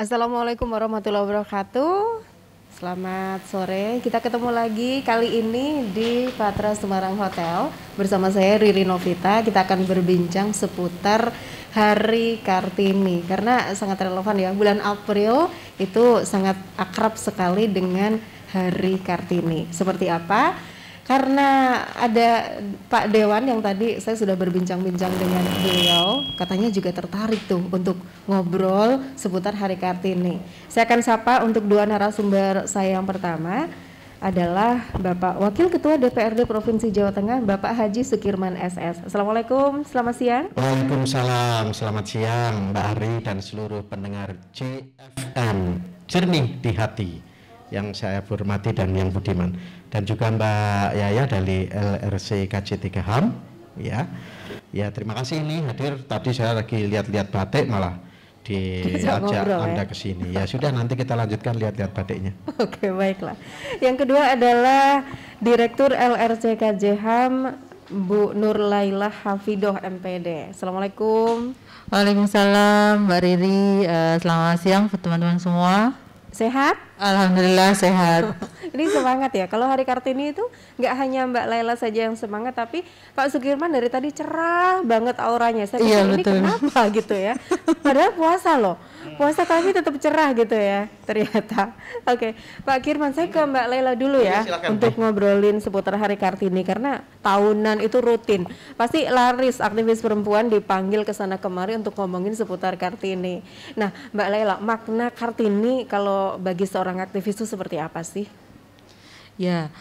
Assalamualaikum warahmatullahi wabarakatuh. Selamat sore, kita ketemu lagi kali ini di Patra Semarang Hotel. Bersama saya Riri Novita, kita akan berbincang seputar Hari Kartini. Karena sangat relevan ya, bulan April itu sangat akrab sekali dengan Hari Kartini. Seperti apa? Karena ada Pak Dewan yang tadi saya sudah berbincang-bincang dengan beliau, katanya juga tertarik tuh untuk ngobrol seputar Hari Kartini. Saya akan sapa untuk dua narasumber saya. Yang pertama adalah Bapak Wakil Ketua DPRD Provinsi Jawa Tengah, Bapak Haji Sukirman SS. Assalamualaikum, selamat siang. Waalaikumsalam, selamat siang Mbak Ari dan seluruh pendengar JFM Jernih di Hati yang saya hormati dan yang budiman, dan juga Mbak Yaya dari LRC KJ3 HAM. Ya, terima kasih ini hadir. Tadi saya lagi lihat-lihat batik malah diajak Anda ke sini. Ya sudah, nanti kita lanjutkan lihat-lihat batiknya. Oke, baiklah. Yang kedua adalah Direktur LRC KJ HAM, Bu Nur Laila Hafidoh MPD. Assalamualaikum. Waalaikumsalam Mbak Riri, selamat siang teman-teman semua. Sehat? Alhamdulillah sehat. Ini semangat ya. Kalau Hari Kartini itu nggak hanya Mbak Laila saja yang semangat, tapi Pak Sukirman dari tadi cerah banget auranya. Saya pikir ini betul. Kenapa gitu ya? Padahal puasa loh. Puasa tapi tetap cerah gitu ya ternyata. Oke, Pak Kirman, saya ke Mbak Laila dulu ya, untuk ngobrolin seputar Hari Kartini, karena tahunan itu rutin. Pasti laris aktivis perempuan dipanggil ke sana kemari untuk ngomongin seputar Kartini. Nah, Mbak Laila, makna Kartini kalau bagi seorang aktivis itu seperti apa sih? Ya,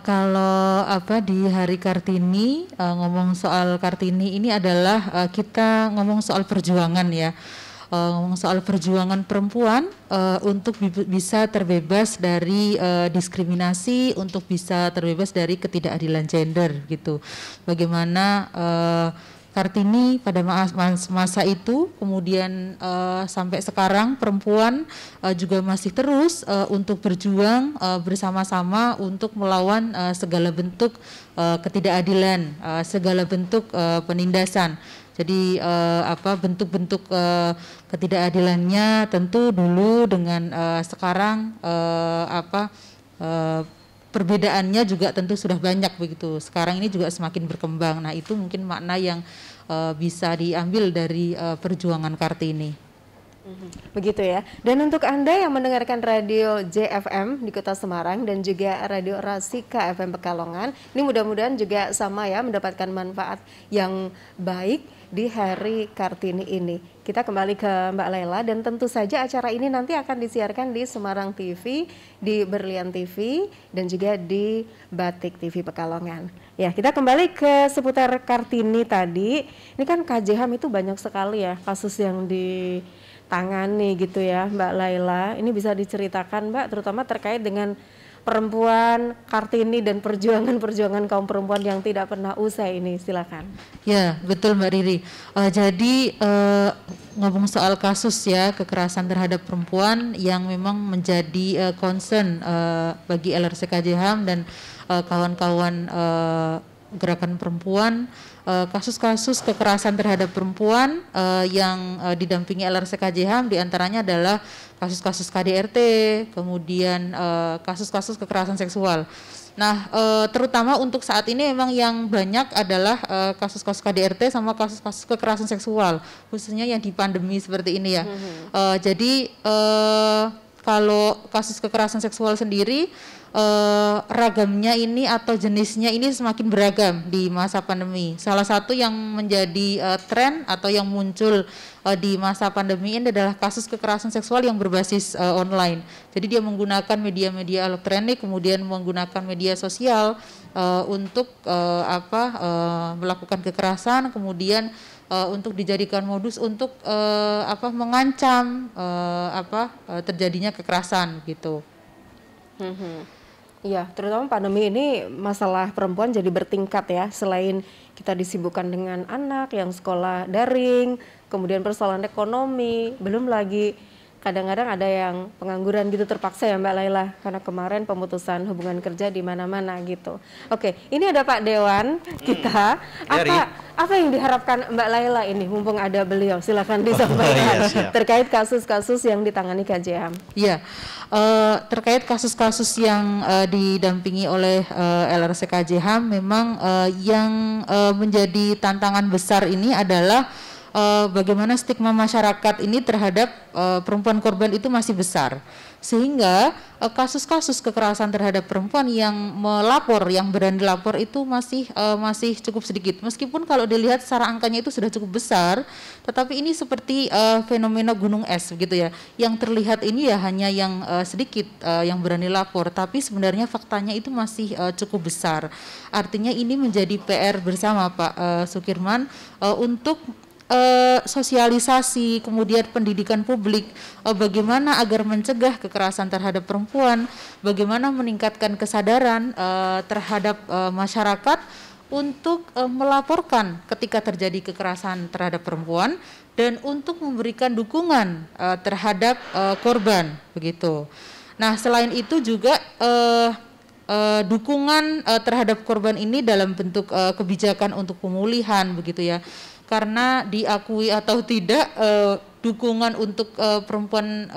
kalau di Hari Kartini, ngomong soal Kartini ini adalah kita ngomong soal perjuangan ya. Ngomong soal perjuangan perempuan untuk bisa terbebas dari diskriminasi, untuk bisa terbebas dari ketidakadilan gender gitu. Bagaimana Kartini pada masa itu, kemudian sampai sekarang perempuan juga masih terus untuk berjuang bersama-sama untuk melawan segala bentuk ketidakadilan, segala bentuk penindasan. Jadi bentuk-bentuk ketidakadilannya tentu dulu dengan sekarang perbedaannya juga tentu sudah banyak begitu. Sekarang ini juga semakin berkembang. Nah, itu mungkin makna yang bisa diambil dari perjuangan Kartini. Begitu ya. Dan untuk Anda yang mendengarkan radio JFM di Kota Semarang dan juga radio Rasika FM Pekalongan, ini mudah-mudahan juga sama ya, mendapatkan manfaat yang baik di Hari Kartini ini. Kita kembali ke Mbak Laila, dan tentu saja acara ini nanti akan disiarkan di Semarang TV, di Berlian TV, dan juga di Batik TV Pekalongan. Ya, kita kembali ke seputar Kartini tadi. Ini kan KJHAM itu banyak sekali ya kasus yang ditangani gitu ya, Mbak Laila. Ini bisa diceritakan Mbak, terutama terkait dengan perempuan, Kartini, dan perjuangan-perjuangan kaum perempuan yang tidak pernah usai ini. Silakan. Ya, betul Mbak Riri. Jadi ngomong soal kasus ya, kekerasan terhadap perempuan yang memang menjadi concern bagi LRC KJ-HAM dan kawan-kawan gerakan perempuan. Kasus-kasus kekerasan terhadap perempuan yang didampingi LRC KJ-HAM diantaranya adalah kasus-kasus KDRT, kemudian kasus-kasus kekerasan seksual. Nah, terutama untuk saat ini memang yang banyak adalah kasus-kasus KDRT sama kasus-kasus kekerasan seksual, khususnya yang di pandemi seperti ini ya. Jadi kalau kasus kekerasan seksual sendiri, ragamnya ini atau jenisnya ini semakin beragam di masa pandemi. Salah satu yang menjadi tren atau yang muncul di masa pandemi ini adalah kasus kekerasan seksual yang berbasis online. Jadi dia menggunakan media-media elektronik, kemudian menggunakan media sosial untuk melakukan kekerasan, kemudian untuk dijadikan modus untuk mengancam terjadinya kekerasan gitu. Iya, terutama pandemi ini masalah perempuan jadi bertingkat ya. Selain kita disibukkan dengan anak yang sekolah daring, kemudian persoalan ekonomi, belum lagi kadang-kadang ada yang pengangguran gitu terpaksa ya Mbak Laila, karena kemarin pemutusan hubungan kerja di mana-mana gitu. Oke, ini ada Pak Dewan kita. Apa yang diharapkan Mbak Laila ini, mumpung ada beliau, silakan disampaikan terkait kasus-kasus yang ditangani KJHAM. Iya, terkait kasus-kasus yang didampingi oleh LRC KJHAM, memang yang menjadi tantangan besar ini adalah bagaimana stigma masyarakat ini terhadap perempuan korban itu masih besar, sehingga kasus-kasus kekerasan terhadap perempuan yang melapor, yang berani lapor itu masih cukup sedikit. Meskipun kalau dilihat secara angkanya itu sudah cukup besar, tetapi ini seperti fenomena gunung es gitu ya. Yang terlihat ini ya hanya yang sedikit yang berani lapor, tapi sebenarnya faktanya itu masih cukup besar. Artinya ini menjadi PR bersama Pak Sukirman untuk sosialisasi, kemudian pendidikan publik, bagaimana agar mencegah kekerasan terhadap perempuan, bagaimana meningkatkan kesadaran terhadap masyarakat untuk melaporkan ketika terjadi kekerasan terhadap perempuan dan untuk memberikan dukungan terhadap korban begitu. Nah, selain itu juga dukungan terhadap korban ini dalam bentuk kebijakan untuk pemulihan begitu ya. Karena diakui atau tidak dukungan untuk perempuan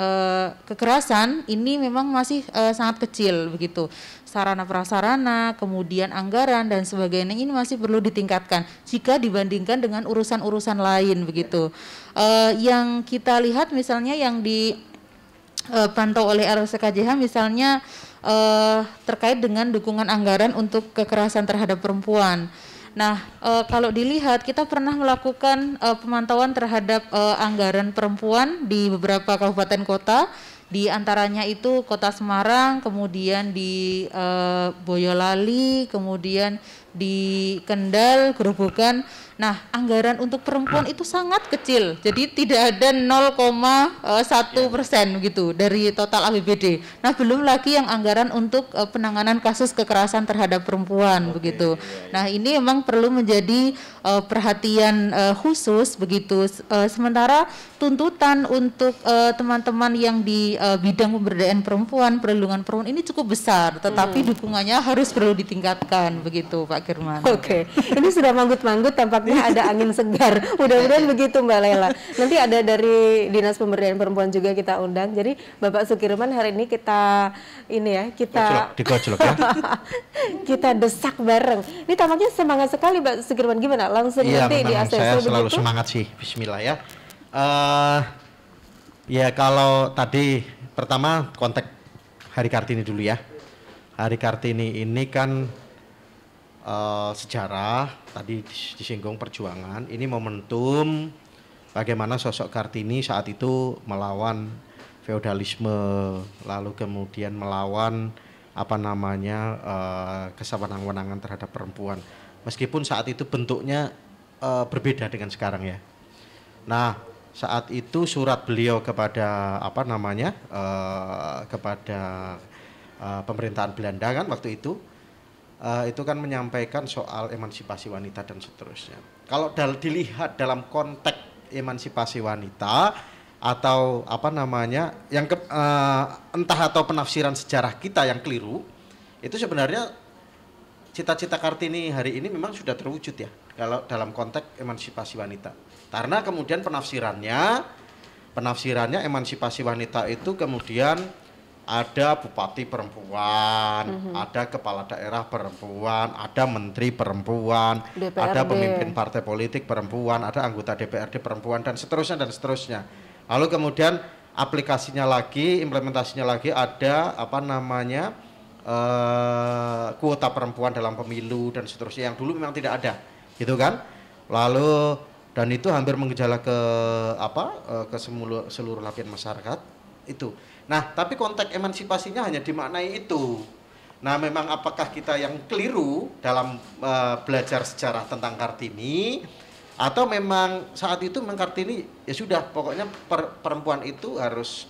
kekerasan ini memang masih sangat kecil begitu. Sarana prasarana, kemudian anggaran dan sebagainya ini masih perlu ditingkatkan jika dibandingkan dengan urusan-urusan lain begitu. Yang kita lihat misalnya yang dipantau oleh LRC KJH misalnya terkait dengan dukungan anggaran untuk kekerasan terhadap perempuan. Nah, kalau dilihat kita pernah melakukan pemantauan terhadap anggaran perempuan di beberapa kabupaten kota, di antaranya itu Kota Semarang, kemudian di Boyolali, kemudian di Kendal, Grobogan. Nah, anggaran untuk perempuan itu sangat kecil, jadi tidak ada 0,1% gitu dari total APBD. Nah, belum lagi yang anggaran untuk penanganan kasus kekerasan terhadap perempuan begitu. Nah, ini memang perlu menjadi perhatian khusus begitu. Sementara tuntutan untuk teman-teman yang di bidang pemberdayaan perempuan, perlindungan perempuan ini cukup besar, tetapi dukungannya harus perlu ditingkatkan begitu, Pak Kirman. Oke, ini sudah manggut-manggut tampaknya ada angin segar. Mudah-mudahan begitu Mbak Laila. Nanti ada dari Dinas Pemberdayaan Perempuan juga kita undang. Jadi Bapak Sukirman hari ini kita digojlok ya. Kita desak bareng. Ini tampaknya semangat sekali Mbak Sukirman, gimana? Langsung nanti di ACC saya begitu? selalu semangat sih. Bismillah ya. Ya kalau tadi pertama konteks Hari Kartini dulu ya. Hari Kartini ini kan sejarah, tadi disinggung perjuangan, ini momentum bagaimana sosok Kartini saat itu melawan feodalisme, lalu kemudian melawan kesewenang-wenangan terhadap perempuan. Meskipun saat itu bentuknya berbeda dengan sekarang ya. Nah, saat itu surat beliau kepada kepada pemerintahan Belanda kan waktu itu kan menyampaikan soal emansipasi wanita dan seterusnya. Kalau dilihat dalam konteks emansipasi wanita atau entah atau penafsiran sejarah kita yang keliru, itu sebenarnya cita-cita Kartini hari ini memang sudah terwujud ya kalau dalam konteks emansipasi wanita. Karena kemudian penafsirannya emansipasi wanita itu kemudian ada bupati perempuan, ada kepala daerah perempuan, ada menteri perempuan, DPRD. Ada pemimpin partai politik perempuan, ada anggota DPRD perempuan dan seterusnya. Lalu kemudian aplikasinya lagi, implementasinya lagi ada kuota perempuan dalam pemilu dan seterusnya yang dulu memang tidak ada, gitu kan? Lalu dan itu hampir menggejala ke seluruh lapisan masyarakat itu. Nah, tapi konteks emansipasinya hanya dimaknai itu. Nah, memang apakah kita yang keliru dalam belajar sejarah tentang Kartini, atau memang saat itu memang Kartini ya sudah pokoknya perempuan itu harus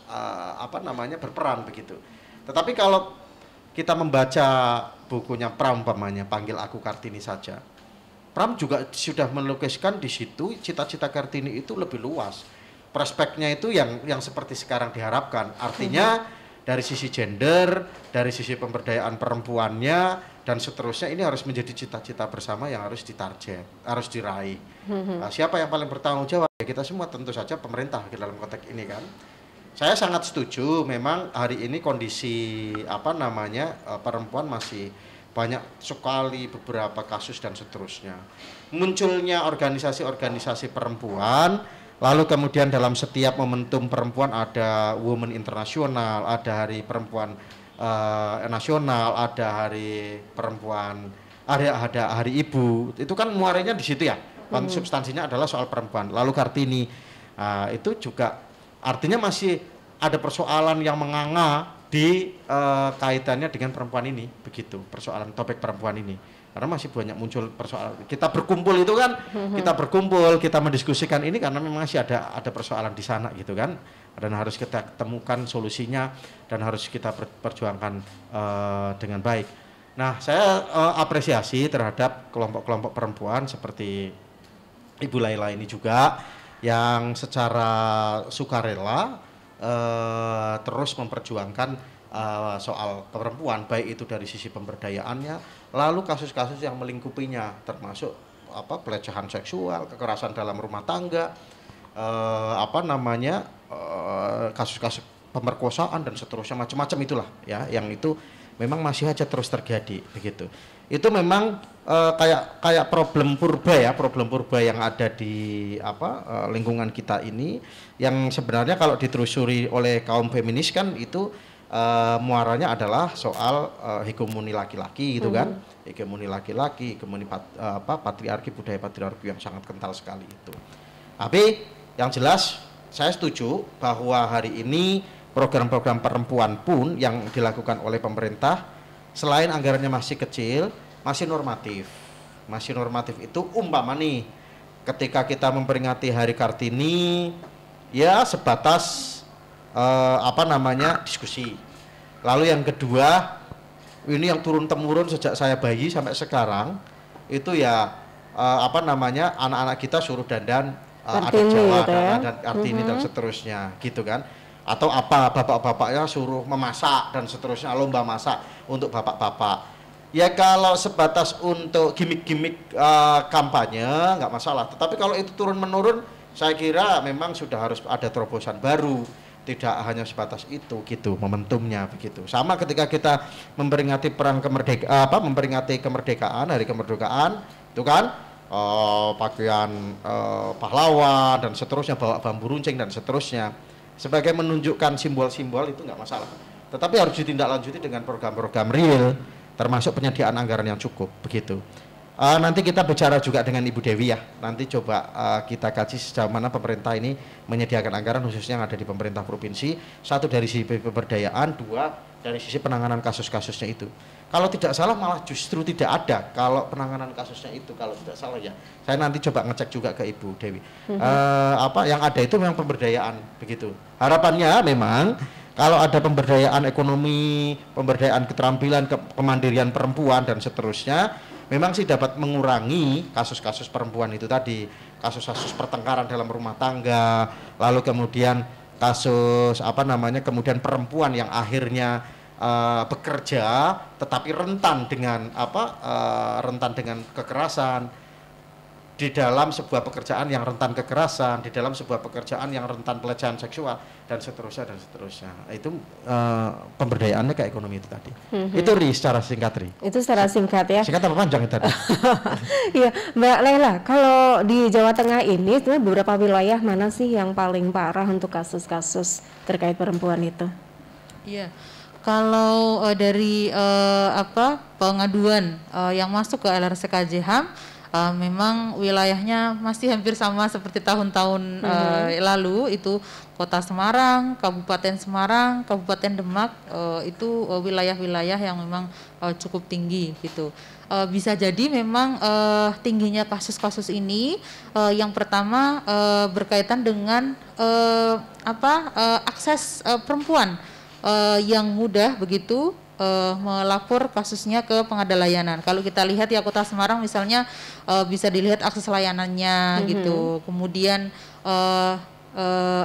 berperan begitu. Tetapi kalau kita membaca bukunya Pram umpamanya, Panggil Aku Kartini Saja, Pram juga sudah melukiskan di situ cita-cita Kartini itu lebih luas. prospeknya itu yang seperti sekarang diharapkan. Artinya dari sisi gender, dari sisi pemberdayaan perempuannya dan seterusnya, ini harus menjadi cita-cita bersama yang harus ditarget, harus diraih. Siapa yang paling bertanggung jawab? Ya kita semua, tentu saja pemerintah dalam konteks ini kan. Saya sangat setuju, memang hari ini kondisi perempuan masih banyak sekali beberapa kasus dan seterusnya. Munculnya organisasi-organisasi perempuan, lalu kemudian dalam setiap momentum perempuan ada Women Internasional, ada Hari Perempuan Nasional, ada Hari Perempuan, ada Hari Ibu. Itu kan muaranya di situ ya. Substansinya adalah soal perempuan. Lalu Kartini, itu juga artinya masih ada persoalan yang menganga di kaitannya dengan perempuan ini, begitu, persoalan topik perempuan ini. Karena masih banyak muncul persoalan. Kita berkumpul itu kan, kita berkumpul, kita mendiskusikan ini karena memang masih ada persoalan di sana gitu kan. Dan harus kita temukan solusinya dan harus kita perjuangkan dengan baik. Nah, saya apresiasi terhadap kelompok-kelompok perempuan seperti Ibu Laila ini juga yang secara sukarela terus memperjuangkan soal perempuan, baik itu dari sisi pemberdayaannya, lalu kasus-kasus yang melingkupinya, termasuk pelecehan seksual, kekerasan dalam rumah tangga, kasus-kasus pemerkosaan dan seterusnya, macam-macam itulah ya, yang itu memang masih aja terus terjadi begitu. Itu memang kayak problem purba yang ada di lingkungan kita ini, yang sebenarnya kalau ditelusuri oleh kaum feminis kan itu muaranya adalah soal hegemoni laki-laki gitu kan, hegemoni laki-laki, hegemoni patriarki, budaya patriarki yang sangat kental sekali itu. Tapi yang jelas saya setuju bahwa hari ini program-program perempuan pun yang dilakukan oleh pemerintah, selain anggarannya masih kecil, masih normatif. Masih normatif itu umpama nih, ketika kita memperingati Hari Kartini, ya sebatas diskusi. Lalu yang kedua, ini yang turun-temurun sejak saya bayi sampai sekarang, itu ya anak-anak kita suruh dandan adat Jawa, gitu ya? Dan Kartini dan seterusnya, gitu kan. Atau bapak-bapaknya suruh memasak dan seterusnya, lomba masak untuk bapak-bapak. Ya kalau sebatas untuk gimmick-gimmick kampanye nggak masalah. Tetapi kalau itu turun-menurun, saya kira memang sudah harus ada terobosan baru. Tidak hanya sebatas itu gitu momentumnya begitu. Sama ketika kita memperingati memperingati kemerdekaan, Hari Kemerdekaan, itu kan pakaian pahlawan dan seterusnya, bawa bambu runcing dan seterusnya, sebagai menunjukkan simbol-simbol, itu nggak masalah. Tetapi harus ditindaklanjuti dengan program-program real, termasuk penyediaan anggaran yang cukup begitu. Nanti kita bicara juga dengan Ibu Dewi ya. Nanti coba kita kaji sejauh mana pemerintah ini menyediakan anggaran khususnya yang ada di pemerintah provinsi. Satu dari sisi pemberdayaan, dua dari sisi penanganan kasus-kasusnya itu. Kalau tidak salah malah justru tidak ada kalau penanganan kasusnya itu, kalau tidak salah ya. Saya nanti coba ngecek juga ke Ibu Dewi. Yang ada itu memang pemberdayaan begitu. Harapannya memang kalau ada pemberdayaan ekonomi, pemberdayaan keterampilan, kemandirian perempuan dan seterusnya, memang sih dapat mengurangi kasus-kasus perempuan itu tadi, kasus-kasus pertengkaran dalam rumah tangga, lalu kemudian kasus kemudian perempuan yang akhirnya bekerja tetapi rentan dengan kekerasan di dalam sebuah pekerjaan yang rentan kekerasan, di dalam sebuah pekerjaan yang rentan pelecehan seksual dan seterusnya. Itu pemberdayaannya ke ekonomi itu tadi. Itu secara singkat Itu secara singkat ya. Singkat apa panjang itu tadi? Iya, Mbak Laila, kalau di Jawa Tengah ini sebenarnya beberapa wilayah mana sih yang paling parah untuk kasus-kasus terkait perempuan itu? Iya. Kalau dari pengaduan yang masuk ke LRSKJHAM, memang wilayahnya masih hampir sama seperti tahun-tahun lalu, itu Kota Semarang, Kabupaten Demak, itu wilayah-wilayah yang memang cukup tinggi gitu. Bisa jadi memang tingginya kasus-kasus ini yang pertama berkaitan dengan akses perempuan yang mudah begitu melapor kasusnya ke pengada layanan. Kalau kita lihat ya Kota Semarang misalnya bisa dilihat akses layanannya gitu. Kemudian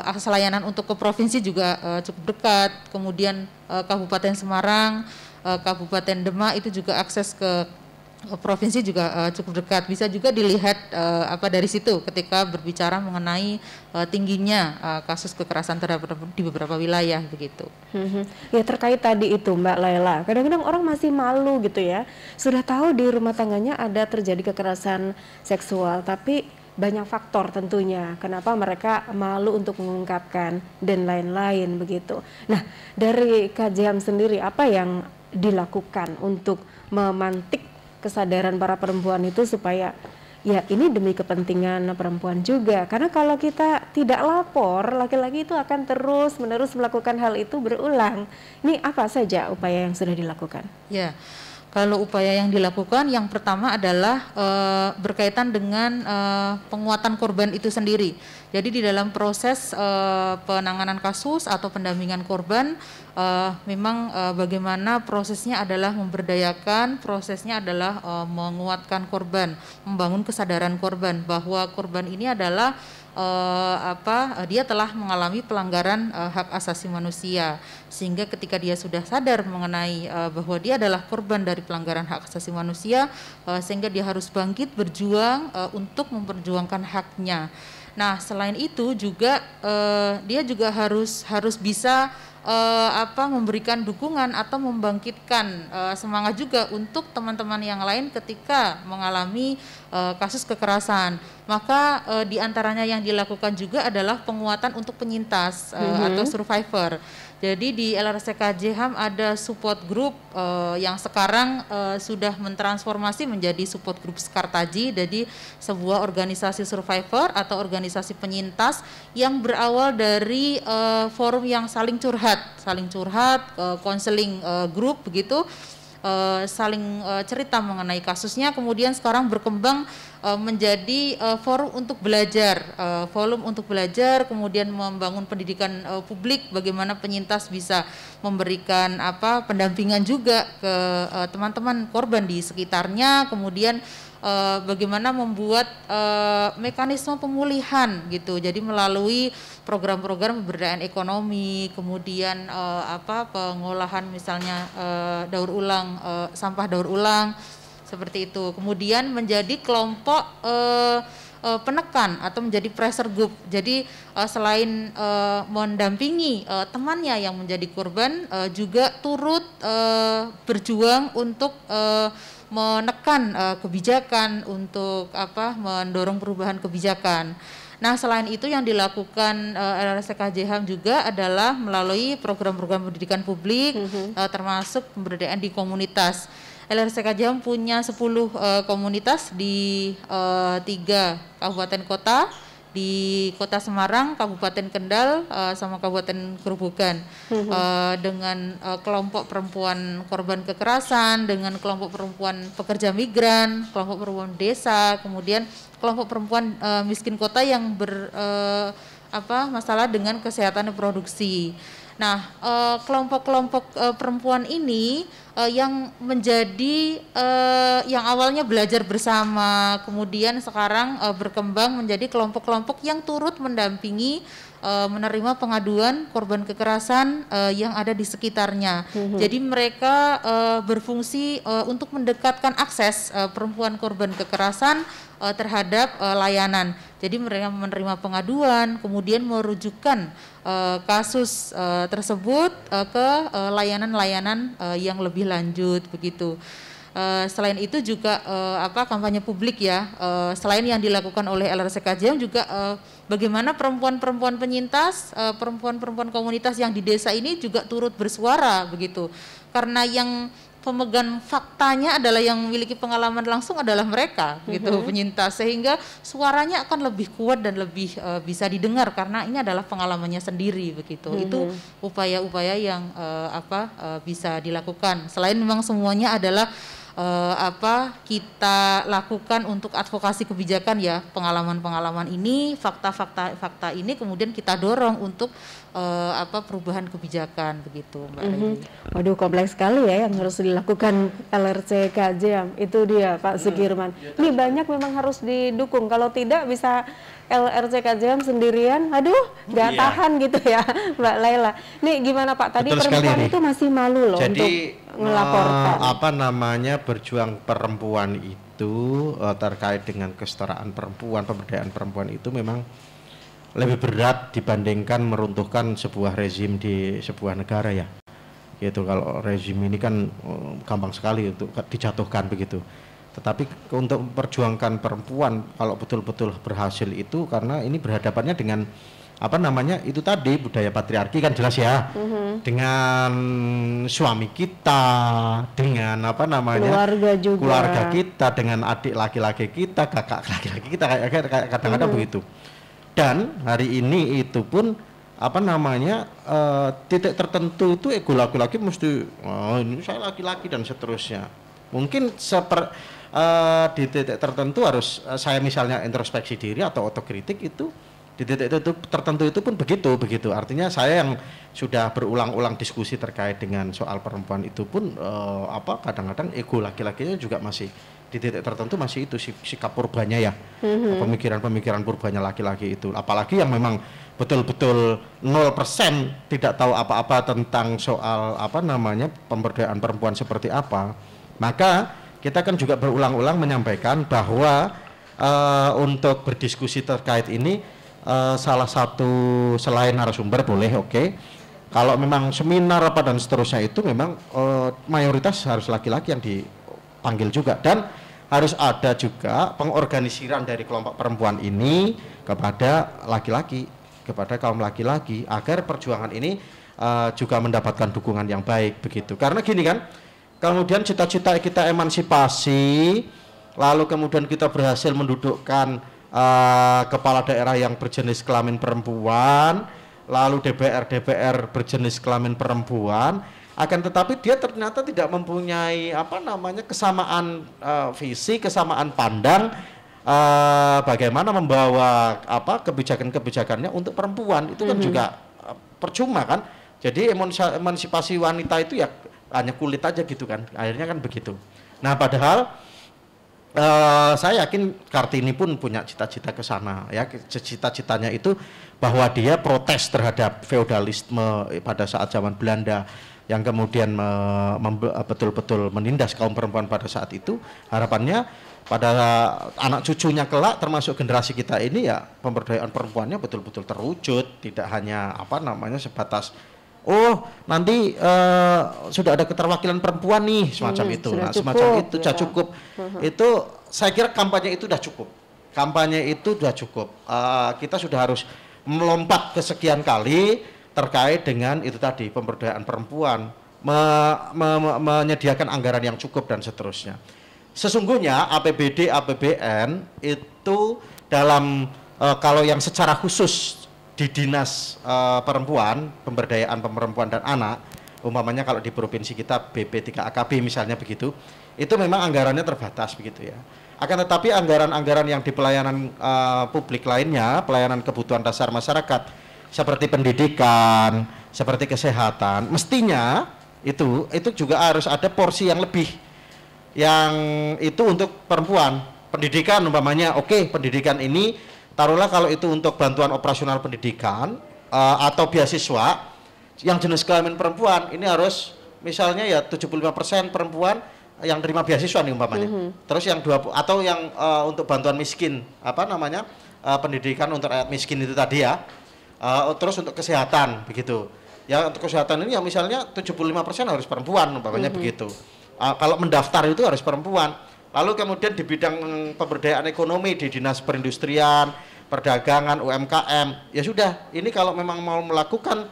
akses layanan untuk ke provinsi juga cukup dekat. Kemudian Kabupaten Semarang, Kabupaten Demak itu juga akses ke provinsi juga cukup dekat. Bisa juga dilihat dari situ ketika berbicara mengenai tingginya kasus kekerasan terhadap di beberapa wilayah begitu. Ya, terkait tadi itu Mbak Laila, kadang-kadang orang masih malu gitu ya. Sudah tahu di rumah tangganya ada terjadi kekerasan seksual, tapi banyak faktor tentunya kenapa mereka malu untuk mengungkapkan dan lain-lain begitu. Nah, dari KJHAM sendiri apa yang dilakukan untuk memantik kesadaran para perempuan itu supaya ya ini demi kepentingan perempuan juga, karena kalau kita tidak lapor, laki-laki itu akan terus-menerus melakukan hal itu berulang. Ini apa saja upaya yang sudah dilakukan? Ya, kalau upaya yang dilakukan yang pertama adalah berkaitan dengan penguatan korban itu sendiri. Jadi di dalam proses penanganan kasus atau pendampingan korban, memang bagaimana prosesnya adalah memberdayakan, prosesnya adalah menguatkan korban, membangun kesadaran korban bahwa korban ini adalah dia telah mengalami pelanggaran hak asasi manusia, sehingga ketika dia sudah sadar mengenai bahwa dia adalah korban dari pelanggaran hak asasi manusia, sehingga dia harus bangkit berjuang untuk memperjuangkan haknya. Nah, selain itu juga dia juga harus bisa memberikan dukungan atau membangkitkan semangat juga untuk teman-teman yang lain ketika mengalami kasus kekerasan. Maka di antaranya yang dilakukan juga adalah penguatan untuk penyintas atau survivor. Jadi di LRC KJHAM ada support group yang sekarang sudah mentransformasi menjadi support group Skartaji, jadi sebuah organisasi survivor atau organisasi penyintas yang berawal dari forum yang saling curhat, konseling grup begitu, saling cerita mengenai kasusnya, kemudian sekarang berkembang menjadi forum untuk belajar, kemudian membangun pendidikan publik, bagaimana penyintas bisa memberikan pendampingan juga ke teman-teman korban di sekitarnya, kemudian bagaimana membuat mekanisme pemulihan gitu. Jadi melalui program-program pemberdayaan ekonomi, kemudian pengolahan misalnya sampah daur ulang seperti itu. Kemudian menjadi kelompok penekan atau menjadi pressure group. Jadi selain mendampingi temannya yang menjadi korban, juga turut berjuang untuk menekan kebijakan, untuk mendorong perubahan kebijakan. Nah, selain itu yang dilakukan LRC KJHAM juga adalah melalui program-program pendidikan publik, termasuk pemberdayaan di komunitas. LRC KJHAM punya 10 komunitas di 3 kabupaten kota, di Kota Semarang, Kabupaten Kendal, sama Kabupaten Grobogan, dengan kelompok perempuan korban kekerasan, dengan kelompok perempuan pekerja migran, kelompok perempuan desa, kemudian kelompok perempuan miskin kota yang masalah dengan kesehatan reproduksi. Nah, kelompok-kelompok perempuan ini yang menjadi yang awalnya belajar bersama, kemudian sekarang berkembang menjadi kelompok-kelompok yang turut mendampingi menerima pengaduan korban kekerasan yang ada di sekitarnya. Jadi mereka berfungsi untuk mendekatkan akses perempuan korban kekerasan terhadap layanan. Jadi mereka menerima pengaduan, kemudian merujukkan kasus tersebut ke layanan-layanan yang lebih lanjut begitu. Selain itu juga kampanye publik ya. Selain yang dilakukan oleh LRC KJHAM juga bagaimana perempuan-perempuan penyintas, perempuan-perempuan komunitas yang di desa ini juga turut bersuara begitu. Karena yang pemegang faktanya adalah yang memiliki pengalaman langsung adalah mereka gitu, penyintas, sehingga suaranya akan lebih kuat dan lebih bisa didengar karena ini adalah pengalamannya sendiri begitu. Itu upaya-upaya yang bisa dilakukan. Selain memang semuanya adalah kita lakukan untuk advokasi kebijakan ya, pengalaman-pengalaman ini, fakta-fakta ini kemudian kita dorong untuk perubahan kebijakan begitu, Mbak Riri. Waduh, kompleks sekali ya yang harus dilakukan LRC KJM. Itu dia Pak Sukirman. Ini banyak memang harus didukung. Kalau tidak bisa LRC KJM sendirian, aduh nggak tahan gitu ya Mbak Laila. Nih gimana Pak? Tadi Betul perempuan sekali, itu masih malu loh untuk melaporkan. Berjuang perempuan itu terkait dengan kesetaraan perempuan, pemberdayaan perempuan itu memang lebih berat dibandingkan meruntuhkan sebuah rezim di sebuah negara ya. Gitu, kalau rezim ini kan gampang sekali untuk dijatuhkan begitu. Tetapi untuk memperjuangkan perempuan kalau betul-betul berhasil itu karena ini berhadapannya dengan itu tadi budaya patriarki kan jelas ya. Dengan suami kita, dengan keluarga kita, dengan adik laki-laki kita, kakak laki-laki kita kayak kadang-kadang begitu. Dan hari ini itu pun titik tertentu itu ego laki-laki mesti ini saya laki-laki dan seterusnya. Mungkin di titik tertentu harus saya misalnya introspeksi diri atau otokritik itu di titik tertentu itu pun begitu. Artinya saya yang sudah berulang-ulang diskusi terkait dengan soal perempuan itu pun kadang-kadang ego laki-lakinya juga masih di titik tertentu masih itu sikap purbanya ya, pemikiran-pemikiran purbanya laki-laki itu, apalagi yang memang betul-betul 0% tidak tahu apa-apa tentang soal pemberdayaan perempuan seperti apa. Maka kita kan juga berulang-ulang menyampaikan bahwa untuk berdiskusi terkait ini salah satu selain narasumber boleh kalau memang seminar dan seterusnya itu memang mayoritas harus laki-laki yang dipanggil juga, dan harus ada juga pengorganisiran dari kelompok perempuan ini kepada laki-laki, kepada kaum laki-laki agar perjuangan ini juga mendapatkan dukungan yang baik begitu. Karena gini kan, kemudian cita-cita kita emansipasi, lalu kemudian kita berhasil mendudukkan kepala daerah yang berjenis kelamin perempuan, lalu DPR berjenis kelamin perempuan, akan tetapi dia ternyata tidak mempunyai kesamaan visi, kesamaan pandang bagaimana membawa kebijakan-kebijakannya untuk perempuan. Itu kan juga percuma kan. Jadi emansipasi wanita itu ya hanya kulit aja gitu kan, akhirnya kan begitu. Nah padahal saya yakin Kartini pun punya cita-cita ke sana ya. Cita-citanya itu bahwa dia protes terhadap feodalisme pada saat zaman Belanda yang kemudian betul-betul menindas kaum perempuan pada saat itu. Harapannya pada anak cucunya kelak, termasuk generasi kita ini ya, pemberdayaan perempuannya betul-betul terwujud, tidak hanya sebatas nanti sudah ada keterwakilan perempuan nih semacam itu. Semacam itu sudah cukup. Itu saya kira kampanye itu sudah cukup. Kita sudah harus melompat kesekian kali terkait dengan itu tadi, pemberdayaan perempuan, menyediakan anggaran yang cukup dan seterusnya. Sesungguhnya APBD, APBN itu dalam kalau yang secara khusus di dinas perempuan, pemberdayaan perempuan dan anak, umpamanya kalau di provinsi kita BP3AKB misalnya begitu, itu memang anggarannya terbatas begitu ya. Akan tetapi anggaran-anggaran yang di pelayanan publik lainnya, pelayanan kebutuhan dasar masyarakat seperti pendidikan, seperti kesehatan, mestinya itu juga harus ada porsi yang lebih, yang itu untuk perempuan. Pendidikan umpamanya, pendidikan ini taruhlah kalau itu untuk bantuan operasional pendidikan atau beasiswa yang jenis kelamin perempuan, ini harus misalnya ya 75% perempuan yang terima beasiswa nih umpamanya. Terus yang 20 atau yang untuk bantuan miskin, pendidikan untuk rakyat miskin itu tadi ya. Terus untuk kesehatan begitu. Ya untuk kesehatan ini ya misalnya 75% harus perempuan umpamanya begitu. Kalau mendaftar itu harus perempuan. Lalu kemudian di bidang pemberdayaan ekonomi di Dinas Perindustrian, Perdagangan, UMKM, ya sudah, ini kalau memang mau melakukan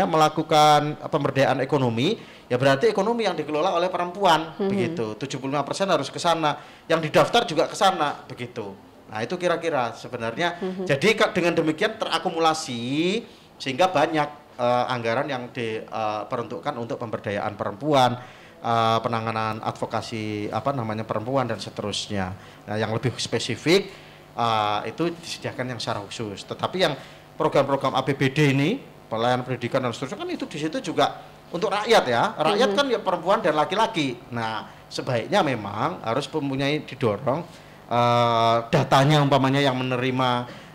melakukan pemberdayaan ekonomi, ya berarti ekonomi yang dikelola oleh perempuan begitu. 75% harus ke sana. Yang didaftar juga ke sana begitu. Nah, itu kira-kira sebenarnya. Jadi dengan demikian terakumulasi sehingga banyak anggaran yang diperuntukkan untuk pemberdayaan perempuan, penanganan advokasi perempuan dan seterusnya. Nah, yang lebih spesifik itu disediakan yang secara khusus. Tetapi yang program-program APBD ini pelayanan pendidikan dan seterusnya kan itu di situ juga untuk rakyat ya. Rakyat kan ya perempuan dan laki-laki. Nah, sebaiknya memang harus didorong datanya umpamanya yang menerima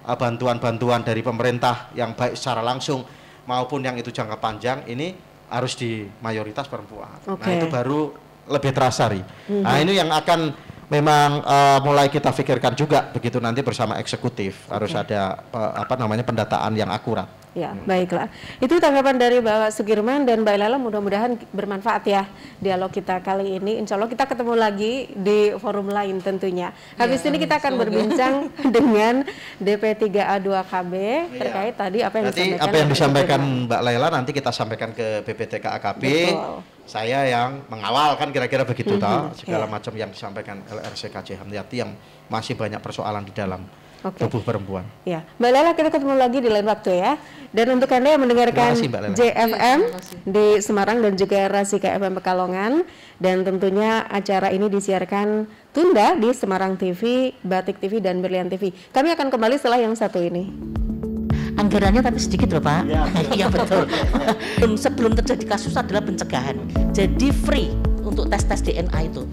bantuan-bantuan dari pemerintah yang baik secara langsung maupun yang itu jangka panjang ini harus di mayoritas perempuan. Nah, itu baru lebih terasa nih. Nah, ini yang akan memang mulai kita pikirkan juga begitu nanti bersama eksekutif harus ada pendataan yang akurat. Ya, baiklah. Itu tanggapan dari Bapak Sugirman dan Mbak Lela, mudah-mudahan bermanfaat ya dialog kita kali ini. Insya Allah kita ketemu lagi di forum lain tentunya. Habis ini kita akan berbincang dengan DP3A2KB terkait tadi apa yang disampaikan Mbak Lela nanti kita sampaikan ke BPTK AKB. Saya yang mengawal kan kira-kira begitu segala macam yang disampaikan LRCKJ Hamdiyati yang masih banyak persoalan di dalam tubuh perempuan. Ya, Mbak Lela, kita ketemu lagi di lain waktu ya. Dan untuk Anda yang mendengarkan JFM di Semarang dan juga Rasika FM Pekalongan, dan tentunya acara ini disiarkan tunda di Semarang TV, Batik TV dan Berlian TV. Kami akan kembali setelah yang satu ini. Anggarannya tapi sedikit loh Pak. Iya betul. Sebelum terjadi kasus adalah pencegahan. Jadi free untuk tes DNA itu.